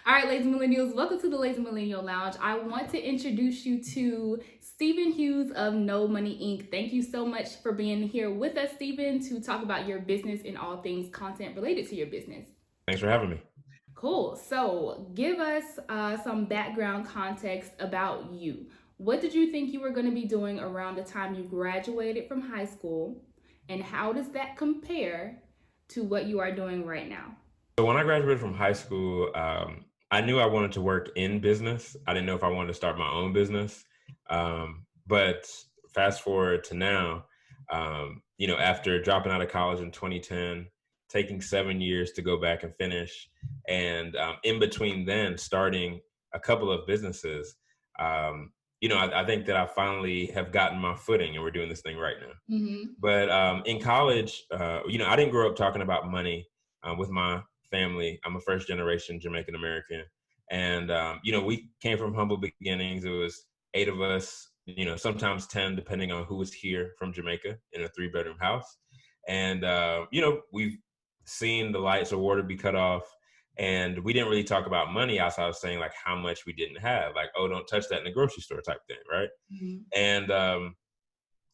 All right, Lazy Millennials, welcome to the Lazy Millennial Lounge. I want to introduce you to Stephen Hughes of No Money Inc. Thank you so much for being here with us, Stephen, to talk about your business and all things content related to your business. Thanks for having me. Cool. So, give us some background context about you. What did you think you were going to be doing around the time you graduated from high school? And how does that compare to what you are doing right now? So when I graduated from high school, I knew I wanted to work in business. I didn't know if I wanted to start my own business. But fast forward to now, after dropping out of college in 2010, taking 7 years to go back and finish, and in between then starting a couple of businesses, I think that I finally have gotten my footing and we're doing this thing right now. Mm-hmm. But in college, I didn't grow up talking about money with my family. I'm a first generation Jamaican American. And, we came from humble beginnings. It was 8 of us, sometimes 10, depending on who was here from Jamaica in a 3-bedroom house. And, we've seen the lights or water be cut off. And we didn't really talk about money outside of saying like how much we didn't have, like, oh, don't touch that in the grocery store type thing. Right. Mm-hmm. And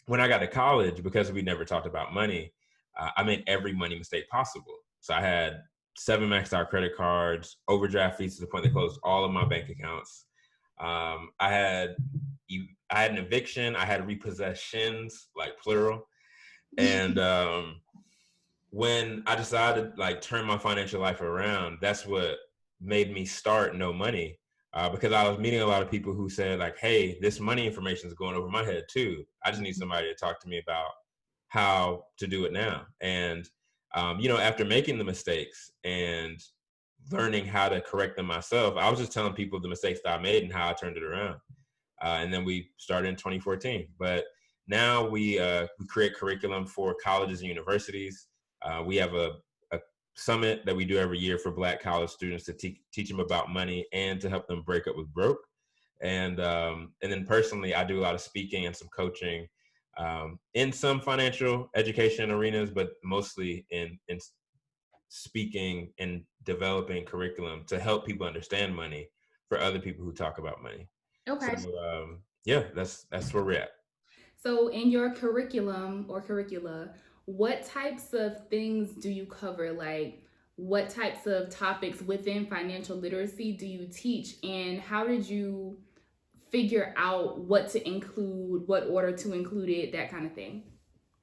when I got to college, because we never talked about money, I made every money mistake possible. So I had 7 maxed out credit cards, overdraft fees to the point they closed all of my bank accounts. I had an eviction. I had repossessions, like plural. And when I decided like turn my financial life around, that's what made me start No Money. Because I was meeting a lot of people who said like, hey, this money information is going over my head too. I just need somebody to talk to me about how to do it now. And, after making the mistakes and learning how to correct them myself, I was just telling people the mistakes that I made and how I turned it around. And then we started in 2014. But now we create curriculum for colleges and universities. We have a summit that we do every year for Black college students to teach them about money and to help them break up with broke. And then personally, I do a lot of speaking and some coaching in some financial education arenas, but mostly in speaking and developing curriculum to help people understand money for other people who talk about money. So Okay. yeah, that's where we're at. So, in your curriculum or curricula, what types of things do you cover? Like, what types of topics within financial literacy do you teach? And how did you figure out what to include, what order to include it, that kind of thing?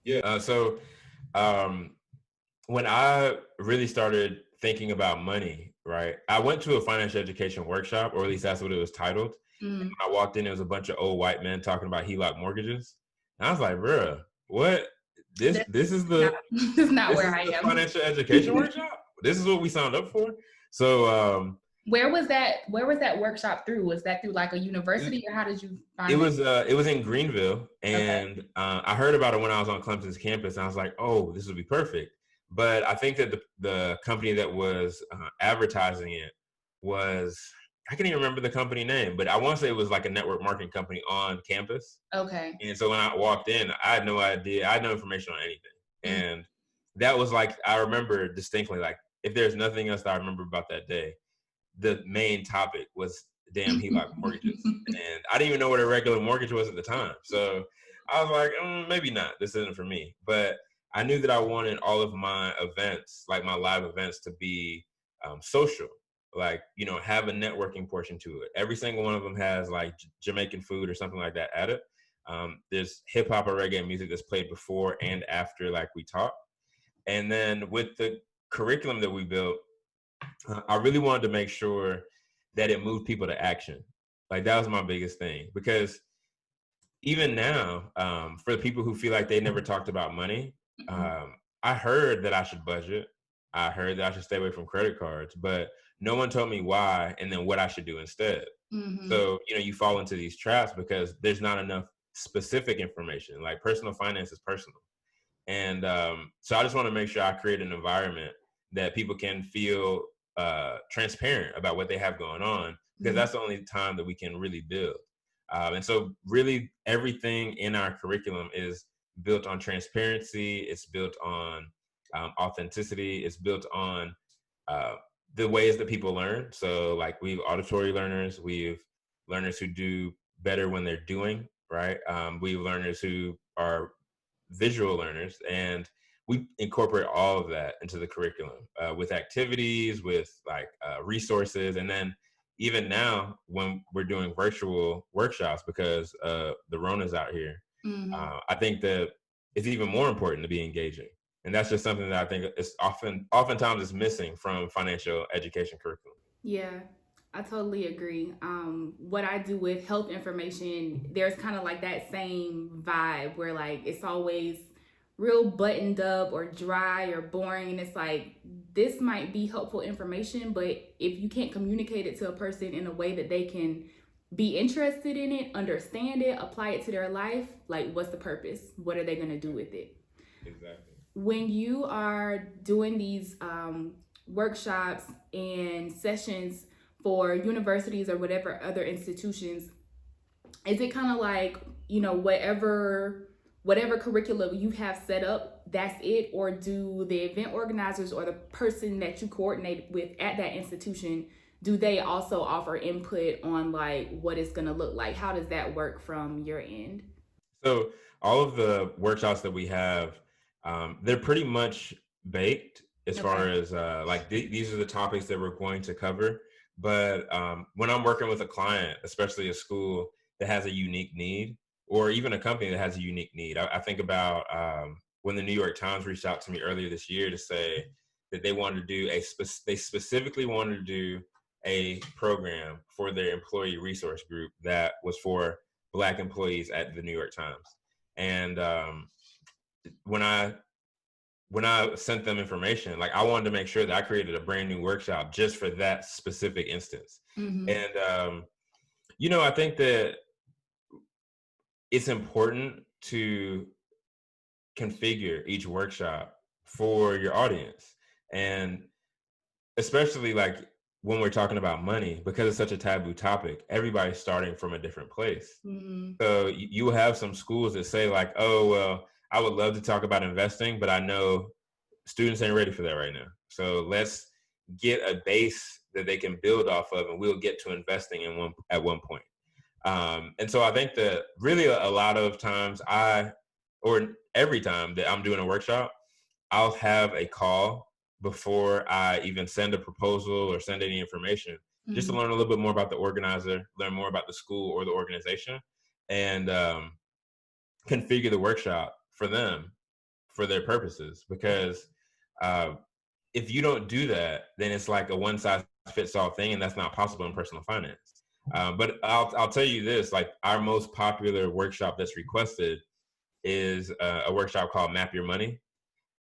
Yeah. So um, when I really started thinking about money, right, I went to a financial education workshop, or at least that's what it was titled. And Mm, when I walked in, there was a bunch of old white men talking about HELOC mortgages. And I was like, bruh, what? This that's this is not, the that's not this where is I the am. financial education workshop? This is what we signed up for? So Where was that? Where was that workshop through? Was that through like a it, university, or how did you it find it? was it was in Greenville, Okay. and I heard about it when I was on Clemson's campus, and I was like, oh, this would be perfect. But I think that the company that was advertising it was, I can't even remember the company name, but I want to say it was like a network marketing company on campus. Okay. And so when I walked in, I had no idea, I had no information on anything. Mm, And that was like, I remember distinctly, like, if there's nothing else that I remember about that day, the main topic was damn HELOC mortgages. And I didn't even know what a regular mortgage was at the time. So I was like, maybe not. This isn't for me. But I knew that I wanted all of my events, like my live events, to be social, like, have a networking portion to it. Every single one of them has like Jamaican food or something like that at it. There's hip hop or reggae music that's played before and after, like, we talk. And then with the curriculum that we built, I really wanted to make sure that it moved people to action. Like, that was my biggest thing, because even now, for the people who feel like they never talked about money, mhm. um, I heard that I should budget. I heard that I should stay away from credit cards, but no one told me why and then what I should do instead. Mhm. So, you fall into these traps because there's not enough specific information. Like, personal finance is personal. And so I just want to make sure I create an environment that people can feel transparent about what they have going on, because Mhm. that's the only time that we can really build. And so, really, everything in our curriculum is built on transparency. It's built on authenticity. It's built on uh, the ways that people learn. So like we've auditory learners, we've learners who do better when they're doing, right? We've learners who are visual learners, and we incorporate all of that into the curriculum with activities, with like resources, and then even now when we're doing virtual workshops because the Rona's out here, Hmm. I think that it's even more important to be engaging, and that's just something that I think is oftentimes is missing from financial education curriculum. Yeah, I totally agree. What I do with health information, there's kind of like that same vibe where like it's always real buttoned up or dry or boring. And it's like, this might be helpful information, but if you can't communicate it to a person in a way that they can be interested in it, understand it, apply it to their life, like what's the purpose? What are they going to do with it? Exactly. When you are doing these workshops and sessions for universities or whatever other institutions, is it kind of like, whatever curriculum you have set up, that's it? Or do the event organizers or the person that you coordinate with at that institution, do they also offer input on like what it's going to look like? How does that work from your end? So all of the workshops that we have, they're pretty much baked as far Okay. as like these are the topics that we're going to cover. But when I'm working with a client, especially a school that has a unique need, or even a company that has a unique need, I think about when the New York Times reached out to me earlier this year to say that they wanted to do they specifically wanted to do a program for their employee resource group that was for Black employees at the New York Times. And when I when I sent them information, like I wanted to make sure that I created a brand new workshop just for that specific instance. Mm-hmm. And I think that it's important to configure each workshop for your audience, and especially like when we're talking about money, because it's such a taboo topic. Everybody's starting from a different place. Mm-hmm. So you have some schools that say like, oh, well, I would love to talk about investing, but I know students ain't ready for that right now. So let's get a base that they can build off of, and we'll get to investing at one point. And so I think that really a lot of times or every time that I'm doing a workshop, I'll have a call before I even send a proposal or send any information, just to Mm-hmm. learn a little bit more about the organizer, learn more about the school or the organization, and configure the workshop for them for their purposes. Because uh, if you don't do that, then it's like a one size fits all thing, and that's not possible in personal finance. But I'll tell you this: like our most popular workshop that's requested is a workshop called Map Your Money,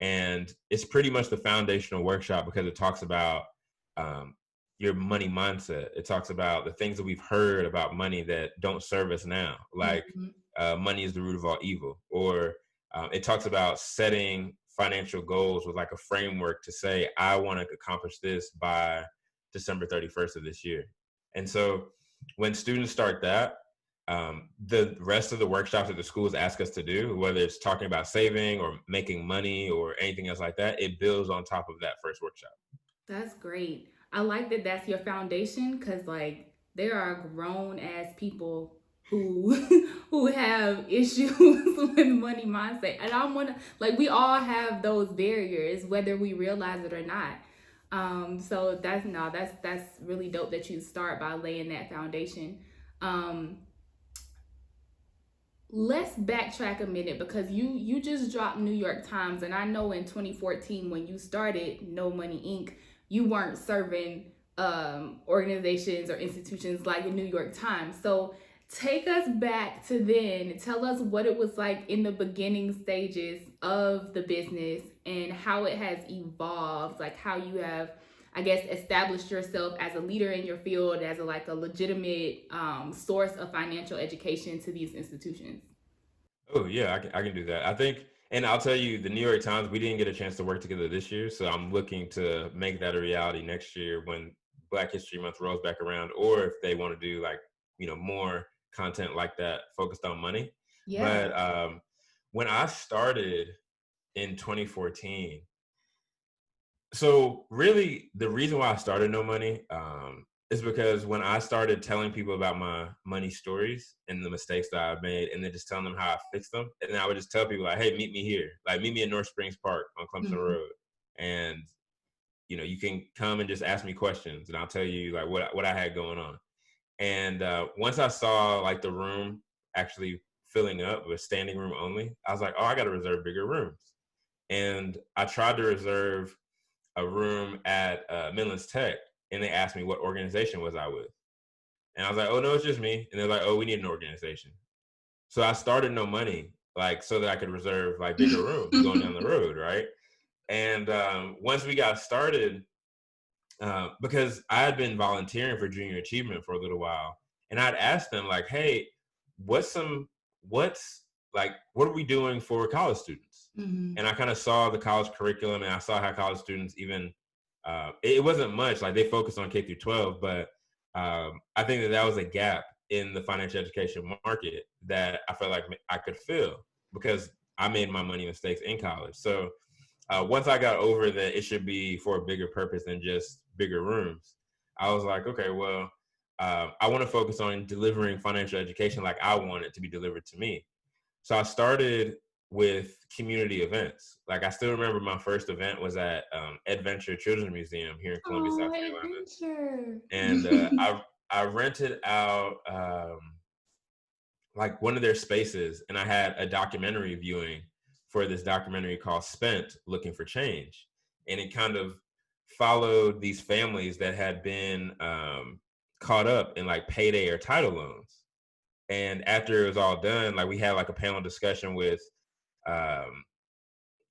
and it's pretty much the foundational workshop because it talks about um, your money mindset. It talks about the things that we've heard about money that don't serve us now, like Mm-hmm. money is the root of all evil, or it talks about setting financial goals with like a framework to say, I want to accomplish this by December 31st of this year. And so when students start that, the rest of the workshops that the schools ask us to do, whether it's talking about saving or making money or anything else like that, it builds on top of that first workshop. That's great. I like that that's your foundation because, like, there are grown ass people who who have issues with money mindset, and I'm one. Like, we all have those barriers, whether we realize it or not. So that's no, that's really dope that you start by laying that foundation. Um, let's backtrack a minute because you just dropped New York Times, and I know in 2014 when you started No Money Inc., you weren't serving organizations or institutions like the New York Times. So take us back to then. Tell us what it was like in the beginning stages of the business and how it has evolved, like how you have, I guess, established yourself as a leader in your field, as like a legitimate source of financial education to these institutions. Oh yeah, I can do that. I think, and I'll tell you, the New York Times, we didn't get a chance to work together this year, so I'm looking to make that a reality next year when Black History Month rolls back around, or if they want to do like more content like that focused on money. Yeah. But when I started in 2014, So really, the reason why I started No Money is because when I started telling people about my money stories and the mistakes that I've made, and then just telling them how I fixed them, and then I would just tell people like, "Hey, meet me here. Like, meet me in North Springs Park on Clemson Mhm. Road, and you can come and just ask me questions, and I'll tell you like what I had going on." And once I saw like the room actually filling up with standing room only, I was like, "Oh, I got to reserve bigger rooms." And I tried to reserve a room at Midlands Tech, and they asked me what organization was I with, and I was like, "Oh no, it's just me." And they're like, "Oh, we need an organization." So I started No Money, like so that I could reserve like bigger rooms going down the road, right? And once we got started, because I had been volunteering for Junior Achievement for a little while, and I'd asked them like, "Hey, what's some what's like what are we doing for college students?" Mhm. And I kind of saw the college curriculum, and I saw how college students even it wasn't much like they focused on K through 12, but I think that was a gap in the financial education market that I felt like I could fill because I made my money mistakes in college. So once I got over that it should be for a bigger purpose than just bigger rooms, I was like, okay, well, I want to focus on delivering financial education like I want it to be delivered to me. So I started with community events. Like I still remember my first event was at Adventure Children's Museum here in Columbia, Oh, South Carolina, adventure. and I rented out like one of their spaces, and I had a documentary viewing for this documentary called Spent Looking for Change. And it kind of followed these families that had been caught up in like payday or title loans. And after it was all done, like we had like a panel discussion with um,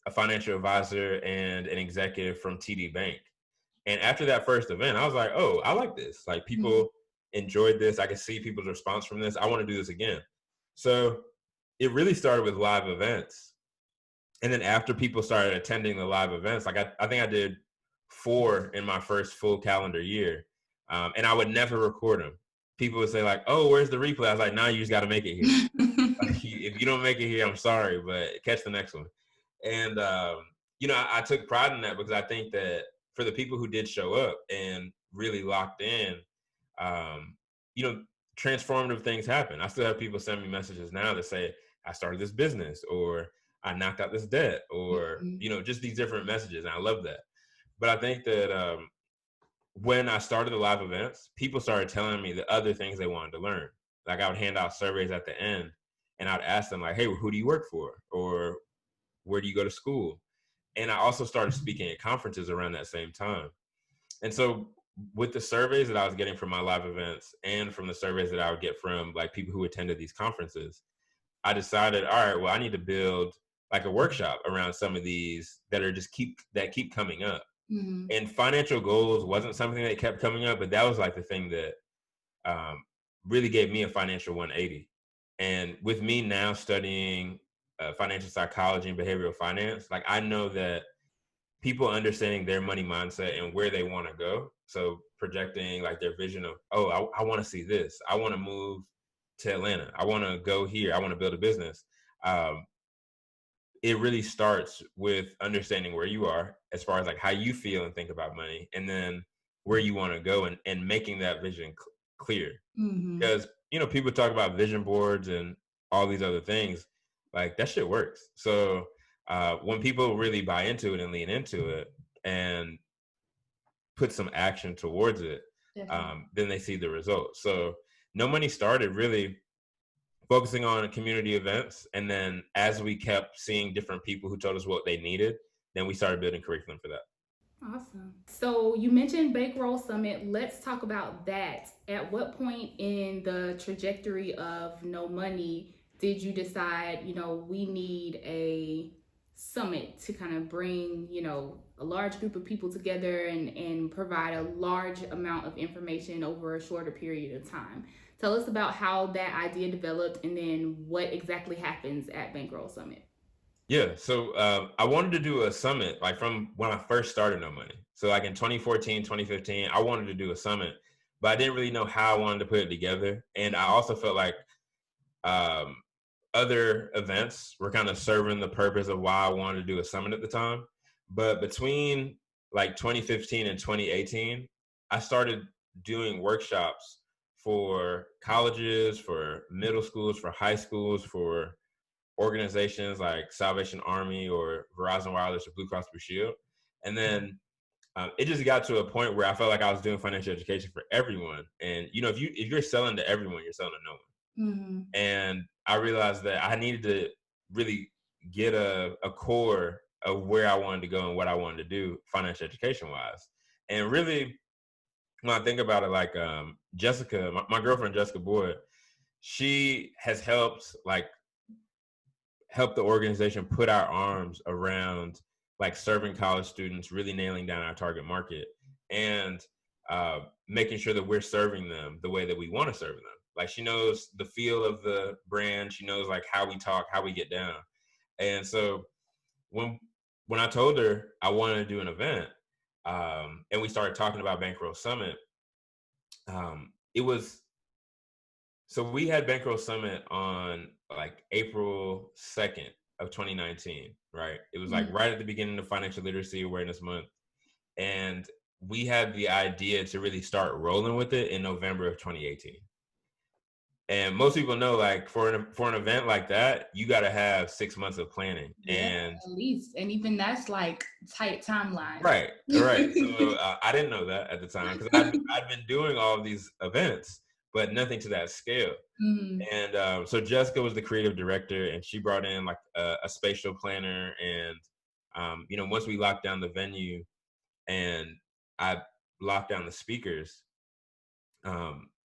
a financial advisor and an executive from TD Bank. And after that first event, I was like, oh, I like this. Like Mhm. people enjoyed this. I could see people's response from this. I want to do this again. So it really started with live events. And then after people started attending the live events, like I think I did 4 in my first full calendar year. And I would never record them. People would say like, oh, where's the replay? I was like, nah, you just got to make it here. Like, if you don't make it here, I'm sorry, but catch the next one. And I took pride in that because I think that for the people who did show up and really locked in, um, you know, transformative things happen. I still have people send me messages now that say, I started this business, or I knocked out this debt, or Mhm. just these different messages. And I love that. But I think that when I started the live events, people started telling me the other things they wanted to learn. Like I would hand out surveys at the end, and I'd ask them like, "Hey, who do you work for?" or "Where do you go to school?" And I also started speaking at conferences around that same time. And so with the surveys that I was getting from my live events and from the surveys that I would get from like people who attended these conferences, I decided, all right, well, I need to build like a workshop around some of these that are just keep coming up. Mhm. And financial goals wasn't something that kept coming up, but that was like the thing that um, really gave me a financial 180. And with me now studying financial psychology and behavioral finance, like I know that people understanding their money mindset and where they want to go. So projecting like their vision of, oh, I want to see this. I want to move to Atlanta. I want to go here. I want to build a business. Um, it really starts with understanding where you are as far as like how you feel and think about money, and then where you want to go and making that vision clear. Mhm. Because people talk about vision boards and all these other things, like that shit works. So when people really buy into it and lean into it and put some action towards it, Definitely. then they see the results. So No Money started really focusing on community events, and then as we kept seeing different people who told us what they needed, then we started building curriculum for that. Awesome. So you mentioned Bankroll Summit. Let's talk about that. At what point in the trajectory of No Money did you decide, we need a summit to kind of bring, a large group of people together and provide a large amount of information over a shorter period of time? Tell us about how that idea developed and then what exactly happens at Bankroll Summit. Yeah, so I wanted to do a summit like from when I first started No Money. So like in 2014, 2015, I wanted to do a summit, but I didn't really know how I wanted to put it together. And I also felt like um, other events were kind of serving the purpose of why I wanted to do a summit at the time. But between like 2015 and 2018, I started doing workshops for colleges, for middle schools, for high schools, for organizations like Salvation Army or Verizon Wireless or Blue Cross Blue Shield. And then it just got to a point where I felt like I was doing financial education for everyone. And if you're selling to everyone, you're selling to no one. Mm-hmm. And I realized that I needed to really get a core of where I wanted to go and what I wanted to do financial education wise. And really, when I think about it, like Jessica, my girlfriend Jessica Boyd, she has help the organization put our arms around like serving college students, really nailing down our target market, and making sure that we're serving them the way that we want to serve them. Like she knows the feel of the brand, she knows like how we talk, how we get down. And so when I told her I wanted to do an event, and we started talking about Bankroll Summit, it was so we had Bankroll Summit on like April 2nd of 2019, right? It was like right at the beginning of Financial Literacy Awareness Month. And we had the idea to really start rolling with it in November of 2018. And most people know, like for an event like that, you got to have 6 months of planning. Yeah, And at least, and even that's like tight timeline. right. So I didn't know that at the time because I'd been doing all of these events, but nothing to that scale. Mm-hmm. And so Jessica was the creative director, and she brought in like a spatial planner. And once we locked down the venue and I locked down the speakers,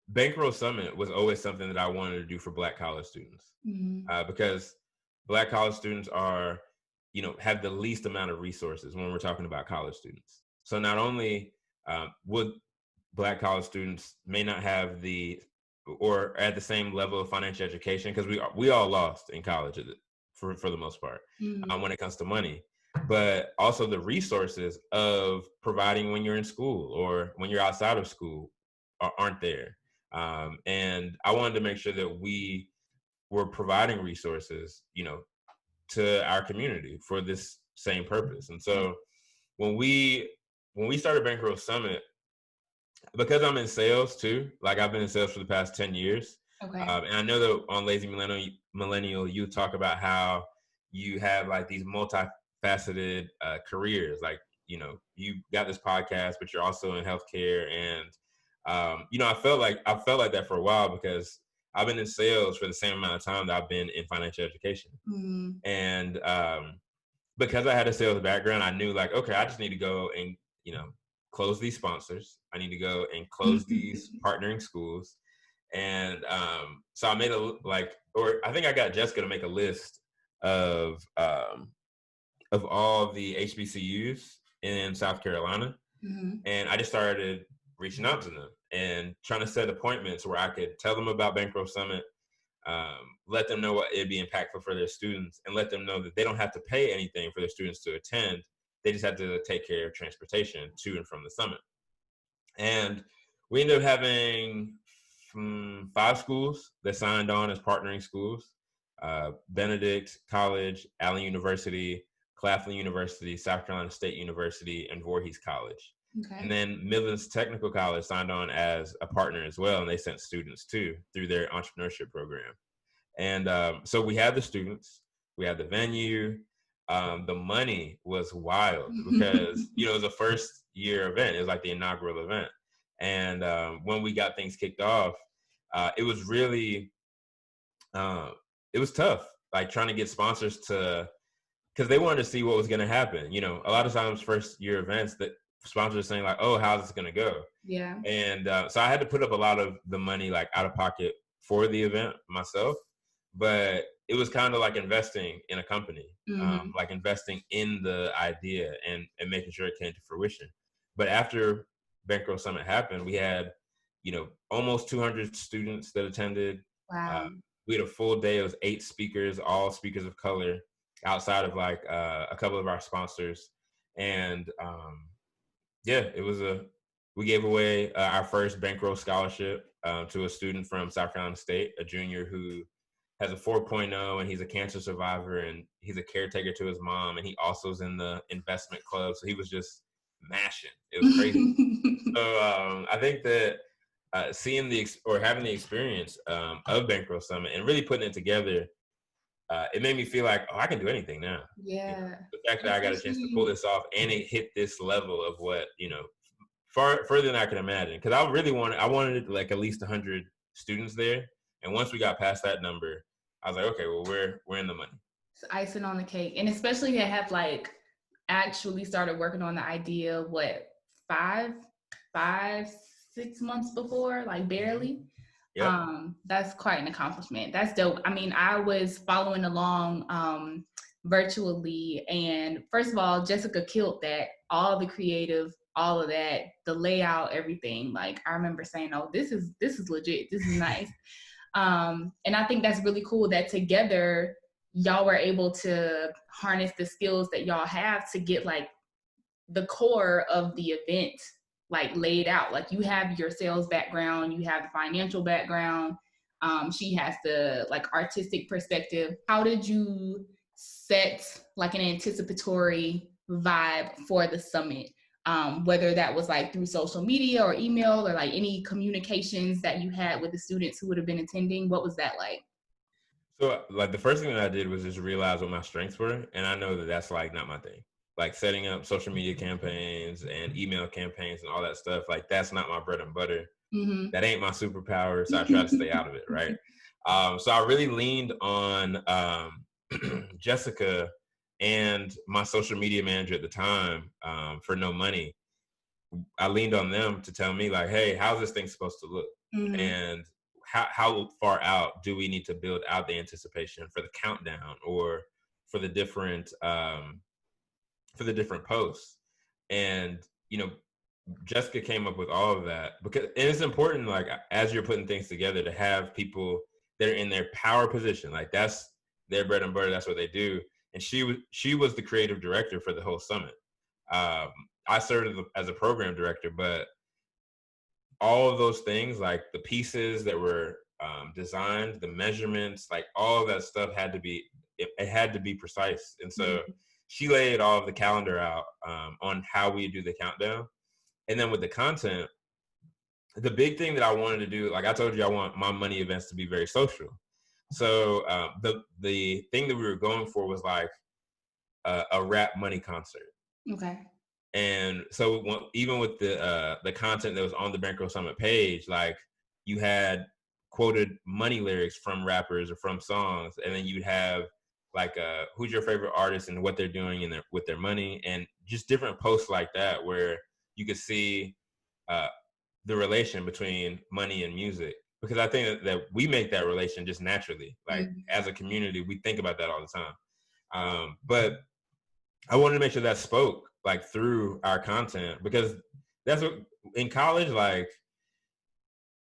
Bankroll Summit was always something that I wanted to do for Black college students, because Black college students have the least amount of resources when we're talking about college students. So not only would Black college students may not have or at the same level of financial education, because we all lost in college for the most part, when it comes to money, but also the resources of providing when you're in school or when you're outside of school aren't there. And I wanted to make sure that we were providing resources, to our community for this same purpose. And so when we started Bankroll Summit, because I'm in sales too, like I've been in sales for the past 10 years. Okay. And I know that on Lazy Millennial, you talk about how you have like these multifaceted careers. Like, you got this podcast, but you're also in healthcare. And, I felt like that for a while because I've been in sales for the same amount of time that I've been in financial education. And because I had a sales background, I knew like, okay, I just need to go and, close these sponsors. I need to go and close these partnering schools. And so I made I think I got Jessica to make a list of all the HBCUs in South Carolina. And I just started reaching out to them and trying to set appointments where I could tell them about Bankroll Summit, let them know what it'd be impactful for their students, and let them know that they don't have to pay anything for their students to attend. They just have to take care of transportation to and from the summit. And we ended up having 5 schools that signed on as partnering schools: Benedict College, Allen University, Claflin University, South Carolina State University, and Voorhees College. Okay. And then Midlands Technical College signed on as a partner as well, and they sent students too through their entrepreneurship program. And so we had the students, we had the venue. The money was wild because it was a first year event. It was like the inaugural event. And when we got things kicked off, it was really it was tough, like trying to get sponsors because they wanted to see what was going to happen. A lot of times first year events that sponsors are saying like, oh, how's this going to go? Yeah. And so I had to put up a lot of the money like out of pocket for the event myself. But it was kind of like investing in a company, like investing in the idea and making sure it came to fruition. But after Bankroll Summit happened, we had, almost 200 students that attended. Wow. We had a full day. It was 8 speakers, all speakers of color, outside of like a couple of our sponsors. And we gave away our first Bankroll scholarship to a student from South Carolina State, a junior who has a 4.0, and he's a cancer survivor, and he's a caretaker to his mom, and he also is in the investment club. So he was just mashing. It was crazy. So I think that seeing or having the experience of Bankroll Summit and really putting it together, it made me feel like, oh, I can do anything now. You know, Yeah. the fact that I got a chance to pull Especially this off and it hit this level of what, further than I could imagine. Because I wanted like at least 100 students there, and once we got past that number, I was like, okay, well, we're in the money. it's icing on the cake. And especially to have like actually started working on the idea, what, five, five, 6 months before, like barely. Yep. That's quite an accomplishment. That's dope. I mean, I was following along virtually, and first of all, Jessica killed that. All the creative, all of that, the layout, everything. Like I remember saying, "Oh, this is legit. This is nice." And I think that's really cool that together y'all were able to harness the skills that y'all have to get like the core of the event like laid out. Like you have your sales background, you have the financial background. She has the like artistic perspective. How did you set like an anticipatory vibe for the summit? Whether that was like through social media or email or like any communications that you had with the students who would have been attending, what was that like? So like the first thing that I did was just realize what my strengths were, and I know that that's like not my thing. Like setting up social media campaigns and email campaigns and all that stuff, like that's not my bread and butter. Mm-hmm. That ain't my superpower, so I try to stay out of it, right? So I really leaned on Jessica and my social media manager at the time, for no money. I leaned on them to tell me like, hey, how's this thing supposed to look? Mm-hmm. And how far out do we need to build out the anticipation for the countdown or for the different posts? And Jessica came up with all of that, because and it's important, like as you're putting things together, to have people that are in their power position, like that's their bread and butter, that's what they do. And she was the creative director for the whole summit. um, I served as a program director, but all of those things, like the pieces that were designed, the measurements, like all of that stuff it had to be precise. And so she laid all of the calendar out on how we do the countdown. And then with the content, the big thing that I wanted to do, like I told you, I want my money events to be very social. So the thing that we were going for was like a rap money concert. Okay. And so even with the content that was on the Bankroll Summit page, like you had quoted money lyrics from rappers or from songs, and then you'd have like who's your favorite artist and what they're doing with their money, and just different posts like that where you could see the relation between money and music. Because I think that we make that relation just naturally. Like as a community, we think about that all the time. But I wanted to make sure that spoke like through our content, because that's what in college, like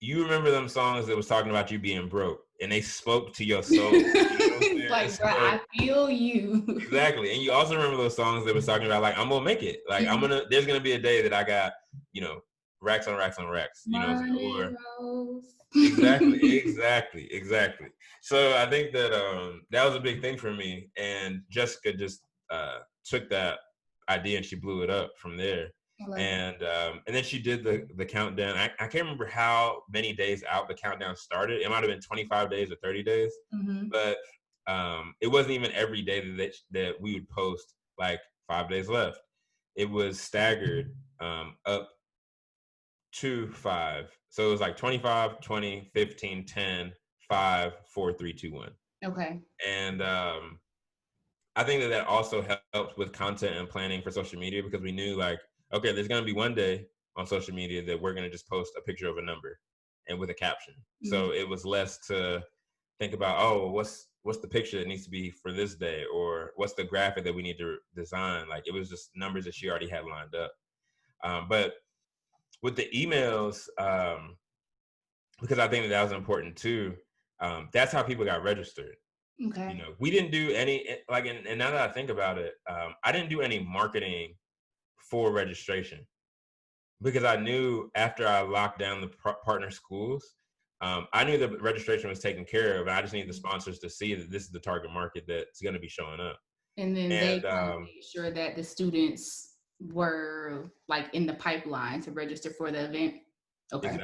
you remember them songs that was talking about you being broke and they spoke to your soul. You know what I'm saying? Like, bro, I feel you. Exactly. And you also remember those songs that was talking about like, I'm gonna make it. Like there's gonna be a day that I got, racks on racks on racks, Money or Rose. exactly. So I think that that was a big thing for me. And Jessica just took that idea and she blew it up from there. And then she did the countdown. I can't remember how many days out the countdown started. It might have been 25 days or 30 days, but it wasn't even every day that we would post like 5 days left. It was staggered up to 5. So it was like 25, 20, 15, 10, 5, 4, 3, 2, 1. Okay. And I think that also helped with content and planning for social media, because we knew like, okay, there's going to be one day on social media that we're going to just post a picture of a number and with a caption. So it was less to think about, oh, what's the picture that needs to be for this day, or what's the graphic that we need to design. Like it was just numbers that she already had lined up. But with the emails, because I think that was important too, that's how people got registered. Okay. We didn't do any, like, and now that I think about it, I didn't do any marketing for registration, because I knew after I locked down the partner schools, I knew the registration was taken care of, and I just need the sponsors to see that this is the target market that's going to be showing up. And then they And kind of made sure that the students were like in the pipeline to register for the event? Okay.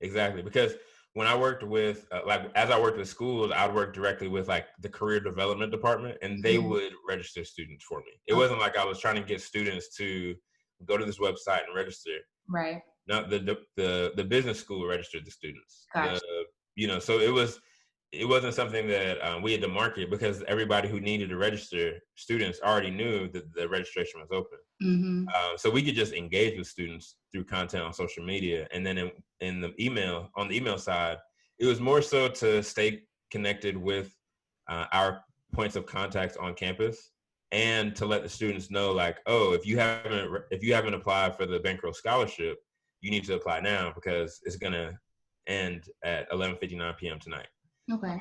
Exactly. Because when I worked with, as I worked with schools, I'd work directly with like the career development department, and they Mhm. would register students for me. It Okay. wasn't like I was trying to get students to go to this website and register. Right. No, the business school registered the students. Gotcha. So it wasn't something that we had to market, because everybody who needed to register students already knew that the registration was open. Mm-hmm. So we could just engage with students through content on social media, and then in the email, on the email side, it was more so to stay connected with our points of contact on campus, and to let the students know, like, oh, if you haven't applied for the Bankroll scholarship, you need to apply now, because it's gonna end at 11:59 p.m. tonight. Okay.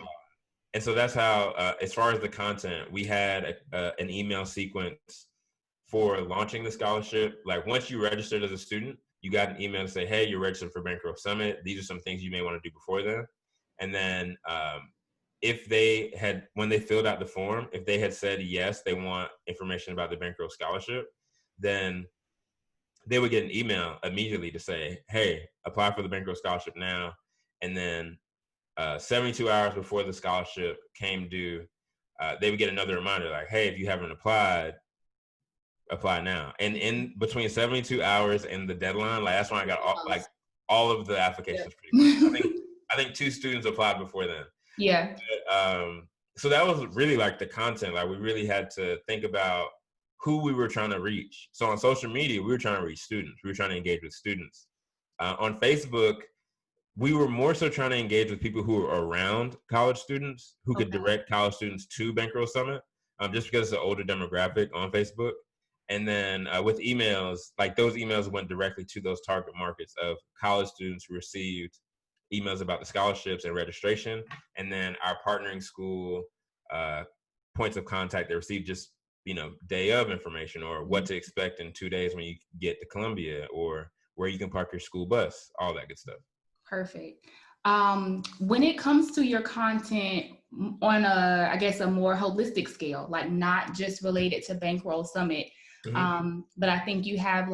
And so that's how, as far as the content, we had an email sequence for launching the scholarship. Like, once you registered as a student, you got an email to say, hey, you're registered for Bankroll Summit. These are some things you may want to do before then. And then if they had, when they filled out the form, if they had said yes, they want information about the Bankroll scholarship, then they would get an email immediately to say, hey, apply for the Bankroll scholarship now. And then 72 hours before the scholarship came due, they would get another reminder, like, hey, if you haven't applied, apply now. And in between 72 hours and the deadline, like, that's when I got all of the applications pretty much. Yeah. I think 2 students applied before then. Yeah. So that was really like the content. Like, we really had to think about who we were trying to reach. So on social media, we were trying to reach students. We were trying to engage with students. On Facebook, we were more so trying to engage with people who are around college students, who could Okay. direct college students to Bankroll Summit, just because it's an older demographic on Facebook. And then with emails, like, those emails went directly to those target markets of college students who received emails about the scholarships and registration. And then our partnering school uh, points of contact that received just, day of information, or what to expect in 2 days when you get to Columbia, or where you can park your school bus, all that good stuff. Perfect. When it comes to your content on I guess, a more holistic scale, like not just related to Bankroll Summit, Mm-hmm. but I think you have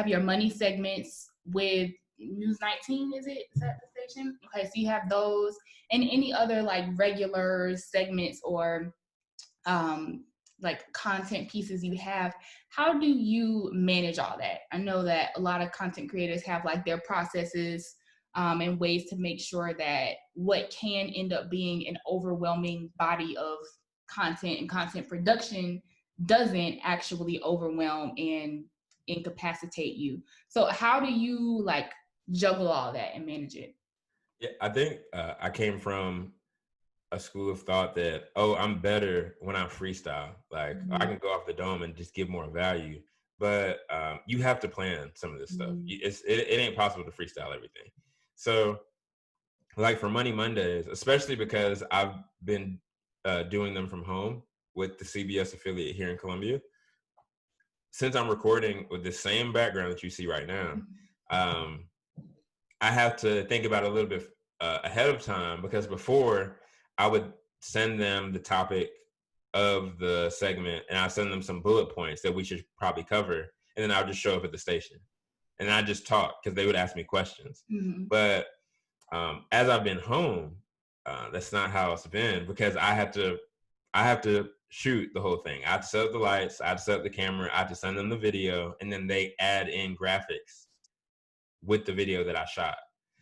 your money segments with News 19, is that the station? Okay, so you have those, and any other like regular segments or um, like content pieces you have. How do you manage all that? I know that a lot of content creators have like their processes and ways to make sure that what can end up being an overwhelming body of content and content production doesn't actually overwhelm and incapacitate you. So how do you like juggle all that and manage it? Yeah, I think I came from a school of thought that, oh, I'm better when I freestyle. Like, I Mhm. can go off the dome and just give more value. But you have to plan some of this stuff. Mhm. It ain't possible to freestyle everything. So, like, for Money Mondays, especially because I've been doing them from home with the CBS affiliate here in Columbia, since I'm recording with the same background that you see right now, um, I have to think about it a little bit ahead of time, because before, I would send them the topic of the segment, and I send them some bullet points that we should probably cover, and then I would just show up at the station, and I just talk, because they would ask me questions. Mhm. But as I've been home, that's not how it's been, because I have to shoot the whole thing. I have to set up the lights, I have to set up the camera, I have to send them the video, and then they add in graphics with the video that I shot.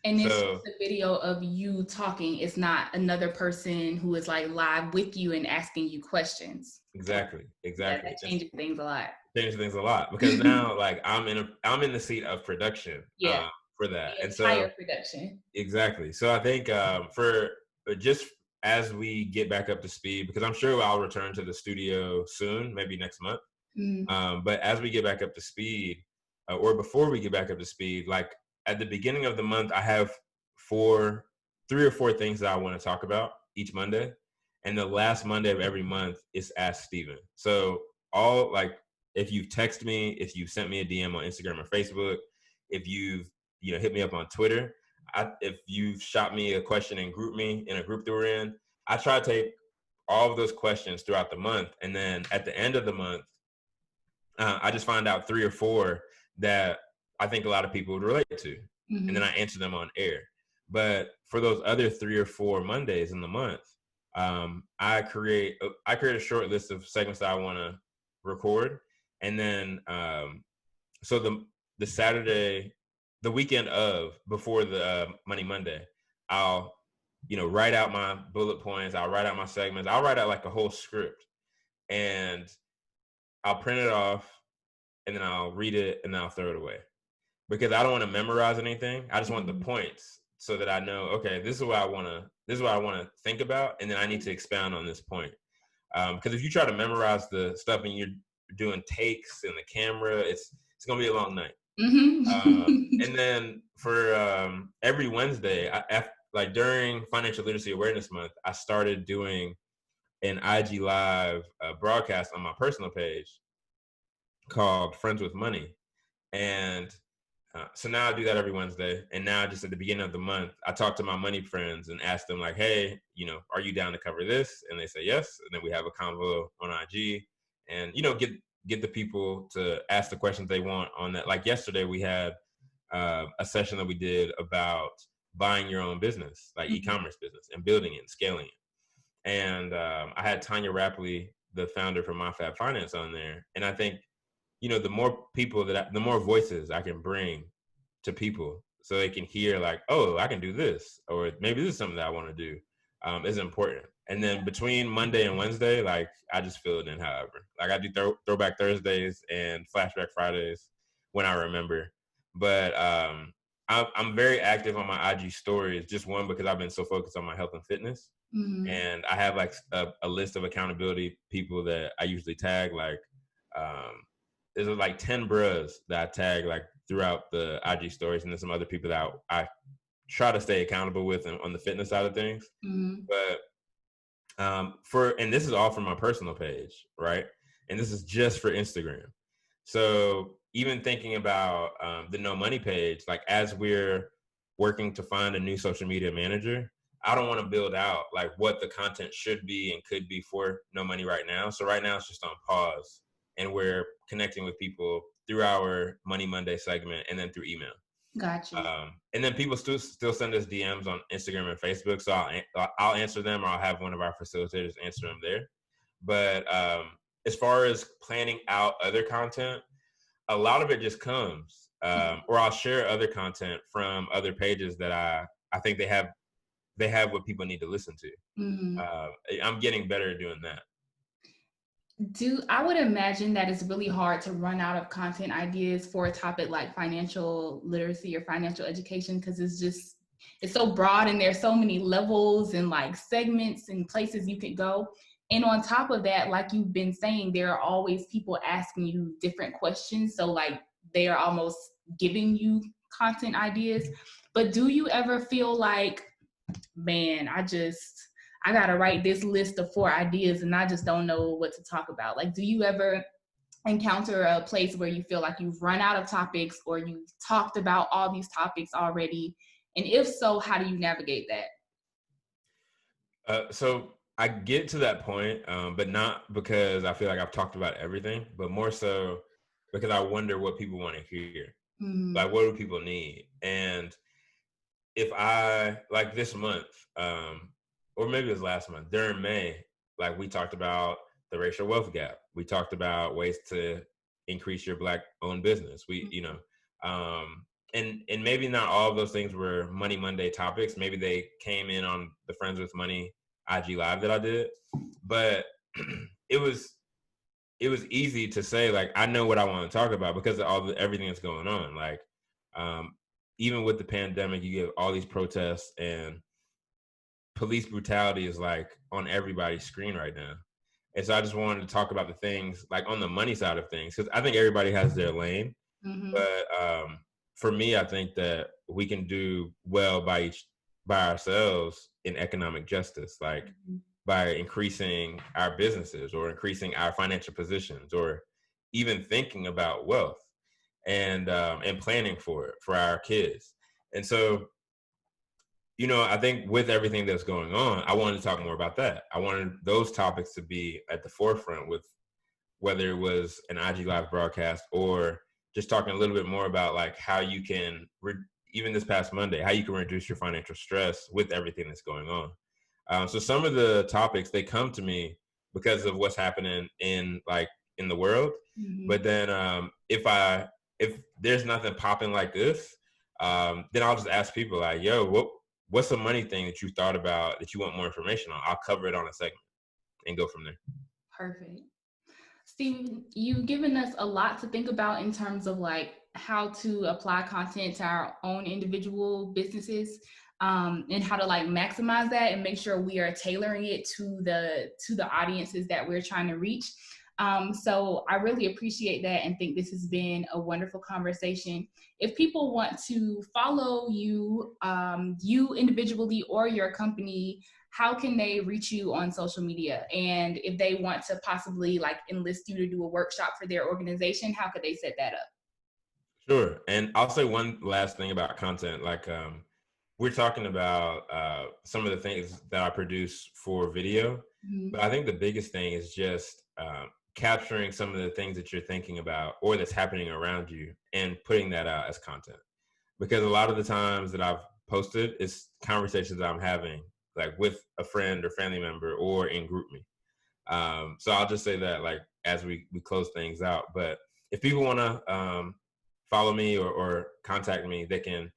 And it's So just a video of you talking. It's not another person who is like live with you and asking you questions. exactly, Yeah, exactly. that changes things a lot. Changes things a lot, because now, like, I'm in the seat of production Yeah, for that, the and so entire production. exactly. So I think for just as we get back up to speed, because I'm sure I'll return to the studio soon, maybe next month. Mm, But as we get back up to speed, or before we get back up to speed, like, at the beginning of the month, I have 3 or 4 things that I want to talk about each Monday, and the last Monday of every month is Ask Steven. So, all, like, if you've texted me, if you've sent me a DM on Instagram or Facebook, if you've hit me up on Twitter, if you've shot me a question and group me in a group that we're in, I try to take all of those questions throughout the month, and then at the end of the month, I just find out 3 or 4 that I think a lot of people would relate to, and then Mm-hmm. I answer them on air. But for those other 3 or 4 Mondays in the month, I create a short list of segments that I want to record, and then so the Saturday, the weekend of before the Money Monday, I'll write out my bullet points. I'll write out my segments. I'll write out like a whole script, and I'll print it off, and then I'll read it, and then I'll throw it away because I don't want to memorize anything. I just want the Mm-hmm. points so that I know, okay, this is what I want to think about, and then I need to expound on this point. Because if you try to memorize the stuff and you're doing takes and the camera, it's gonna be a long night. Mm-hmm. And then for every Wednesday, like during Financial Literacy Awareness Month, I started doing an IG Live broadcast on my personal page called Friends with Money. And so now I do that every Wednesday. And now just at the beginning of the month, I talk to my money friends and ask them like, hey, are you down to cover this? And they say yes. And then we have a convo on IG and, get the people to ask the questions they want on that. Like yesterday we had a session that we did about buying your own business, like e-commerce business, and building it and scaling it. And I had Tanya Rapley, the founder from My Fab Finance, on there. And I think the more people the more voices I can bring to people so they can hear like, oh, I can do this, or maybe this is something that I want to do, is important. And then between Monday and Wednesday, like I just fill it in however. Like I do throwback Thursdays and flashback Fridays when I remember. But I'm very active on my IG stories, just one because I've been so focused on my health and fitness. Mm-hmm. And I have like a list of accountability people that I usually tag, like um, there's like 10 bros that I tag like throughout the IG stories, and then some other people that I try to stay accountable with on the fitness side of things. Mm-hmm. But and this is all from my personal page, right? And this is just for Instagram. So even thinking about the No Money page, like as we're working to find a new social media manager, I don't want to build out like what the content should be and could be for No Money right now. So right now it's just on pause, and we're connecting with people through our Money Monday segment and then through email. Got you. And then people still send us DMs on Instagram and Facebook, so I'll answer them, or I'll have one of our facilitators answer them there. But as far as planning out other content, a lot of it just comes, or I'll share other content from other pages that I think they have what people need to listen to. Mm-hmm. I'm getting better at doing that. I would imagine that it's really hard to run out of content ideas for a topic like financial literacy or financial education, because it's so broad and there's so many levels and like segments and places you could go. And on top of that, like you've been saying, there are always people asking you different questions. So like they are almost giving you content ideas. But do you ever feel like, man, I gotta write this list of 4 ideas and I just don't know what to talk about? Like, do you ever encounter a place where you feel like you've run out of topics or you've talked about all these topics already? And if so, how do you navigate that? So I get to that point, but not because I feel like I've talked about everything, but more so because I wonder what people want to hear. Mm-hmm. Like, what do people need? And if I like this month, or maybe it was last month during May, like we talked about the racial wealth gap. We talked about ways to increase your Black owned business. And maybe not all of those things were Money Monday topics. Maybe they came in on the Friends with Money IG Live that I did, but it was easy to say like I know what I want to talk about because of everything that's going on. Like um, even with the pandemic, you get all these protests, and police brutality is like on everybody's screen right now. And so I just wanted to talk about the things like on the money side of things, because I think everybody has their lane. Mm-hmm. But for me, I think that we can do well by ourselves in economic justice, like by increasing our businesses or increasing our financial positions, or even thinking about wealth and planning for it for our kids. And so, I think with everything that's going on, I wanted to talk more about that. I wanted those topics to be at the forefront with whether it was an IG live broadcast or just talking a little bit more about like how you can even this past Monday, how you can reduce your financial stress with everything that's going on. So some of the topics, they come to me because of what's happening in the world. Mhm. But then if there's nothing popping like this, then I'll just ask people like, yo, what's a money thing that you thought about that you want more information on? I'll cover it on a segment and go from there. Perfect. Steve, you've given us a lot to think about in terms of like how to apply content to our own individual businesses, and how to like maximize that and make sure we are tailoring it to the audiences that we're trying to reach. So I really appreciate that and think this has been a wonderful conversation. If people want to follow you, you individually or your company, how can they reach you on social media? And if they want to possibly like enlist you to do a workshop for their organization, how could they set that up? Sure. And I'll say one last thing about content. Like we're talking about some of the things that I produce for video, Mhm. but I think the biggest thing is just capturing some of the things that you're thinking about or that's happening around you and putting that out as content. Because a lot of the times that I've posted, it's conversations that I'm having like with a friend or family member or in GroupMe. So I'll just say that like as we close things out. But if people want to follow me or contact me, they can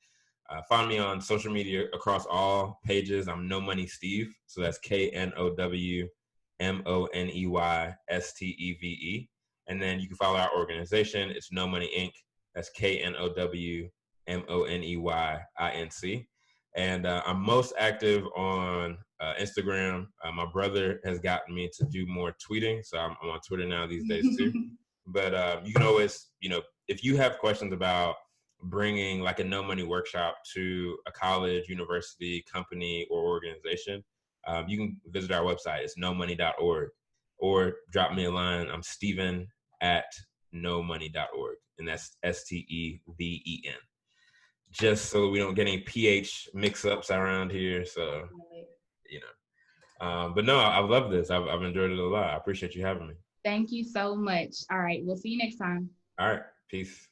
find me on social media across all pages. I'm No Money Steve, so that's KNOWMONEYSTEVE, and then you can follow our organization. It's No Money Inc. That's KNOWMONEYINC. And I'm most active on Instagram. My brother has gotten me to do more tweeting, so I'm on Twitter now these days too. But you can always, if you have questions about bringing like a no money workshop to a college, university, company, or organization, you can visit our website. It's nomoney.org, or drop me a line. I'm Steven at nomoney.org, and that's STEVEN. Just so we don't get any PH mix ups around here. So, you but no, I love this. I've enjoyed it a lot. I appreciate you having me. Thank you so much. All right, we'll see you next time. All right. Peace.